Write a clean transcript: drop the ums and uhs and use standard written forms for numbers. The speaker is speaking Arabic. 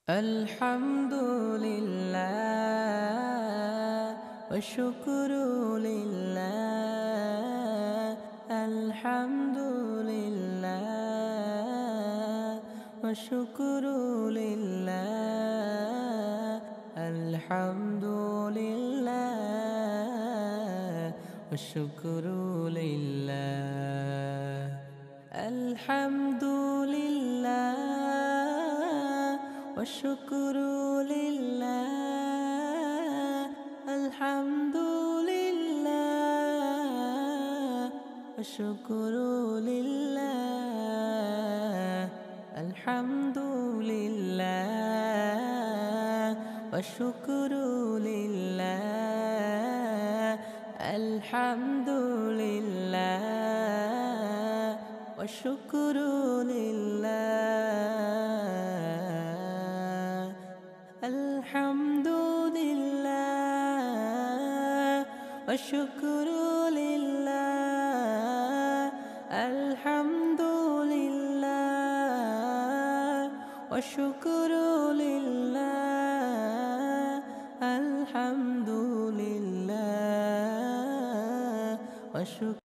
الحمد لله والشكر لله. الحمد لله والشكر لله. الحمد لله والشكر لله. الحمد لله والشكر لله. الحمد لله والشكر لله. الحمد لله والشكر لله. الحمد لله والشكر لله. الحمد لله والشكر لله. الحمد لله والشكر لله. الحمد لله والشكر